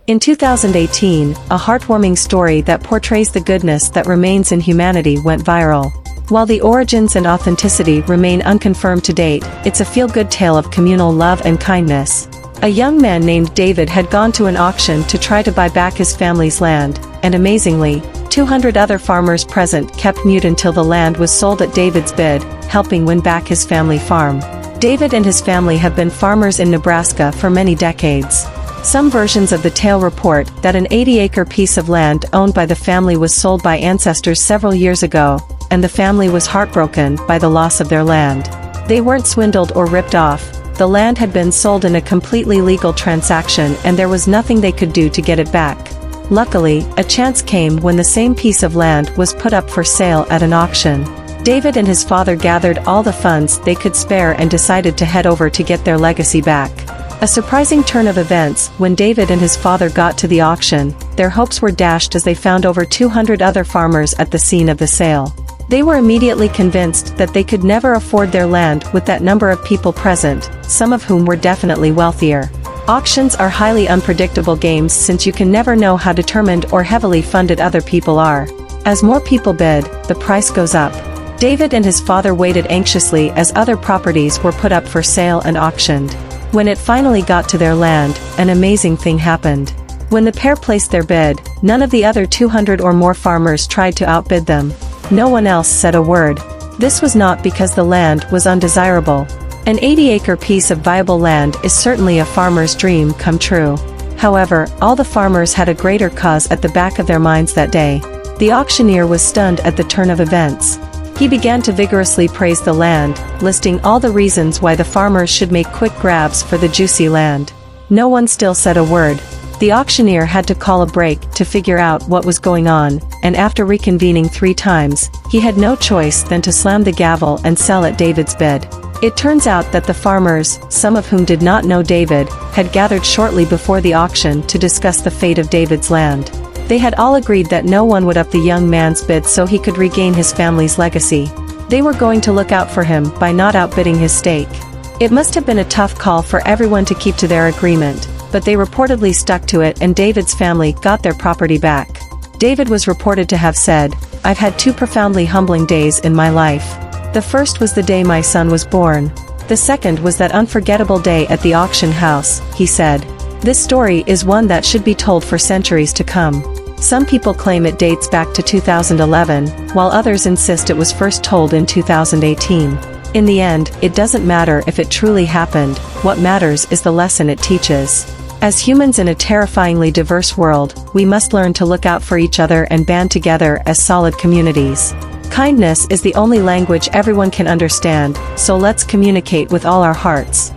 In 2018, a heartwarming story that portrays the goodness that remains in humanity went viral. While the origins and authenticity remain unconfirmed to date, it's a feel-good tale of communal love and kindness. A young man named David had gone to an auction to try to buy back his family's land, and amazingly, 200 other farmers present kept mute until the land was sold at David's bid, helping win back his family farm. David and his family have been farmers in Nebraska for many decades. Some versions of the tale report that an 80-acre piece of land owned by the family was sold by ancestors several years ago, and the family was heartbroken by the loss of their land. They weren't swindled or ripped off. The land had been sold in a completely legal transaction and there was nothing they could do to get it back. Luckily, a chance came when the same piece of land was put up for sale at an auction. David and his father gathered all the funds they could spare and decided to head over to get their legacy back. A surprising turn of events: when David and his father got to the auction, their hopes were dashed as they found over 200 other farmers at the scene of the sale. They were immediately convinced that they could never afford their land with that number of people present, some of whom were definitely wealthier. Auctions are highly unpredictable games since you can never know how determined or heavily funded other people are. As more people bid, the price goes up. David and his father waited anxiously as other properties were put up for sale and auctioned. When it finally got to their land, an amazing thing happened. When the pair placed their bid, none of the other 200 or more farmers tried to outbid them. No one else said a word. This was not because the land was undesirable. An 80-acre piece of viable land is certainly a farmer's dream come true. However, all the farmers had a greater cause at the back of their minds that day. The auctioneer was stunned at the turn of events. He began to vigorously praise the land, listing all the reasons why the farmers should make quick grabs for the juicy land. No one still said a word. The auctioneer had to call a break to figure out what was going on, and after reconvening 3 times, he had no choice than to slam the gavel and sell at David's bid. It turns out that the farmers, some of whom did not know David, had gathered shortly before the auction to discuss the fate of David's land. They had all agreed that no one would up the young man's bid so he could regain his family's legacy. They were going to look out for him by not outbidding his stake. It must have been a tough call for everyone to keep to their agreement, but they reportedly stuck to it and David's family got their property back. David was reported to have said, "I've had 2 profoundly humbling days in my life. The first was the day my son was born. The second was that unforgettable day at the auction house," he said. This story is one that should be told for centuries to come. Some people claim it dates back to 2011, while others insist it was first told in 2018. In the end, it doesn't matter if it truly happened, what matters is the lesson it teaches. As humans in a terrifyingly diverse world, we must learn to look out for each other and band together as solid communities. Kindness is the only language everyone can understand, so let's communicate with all our hearts.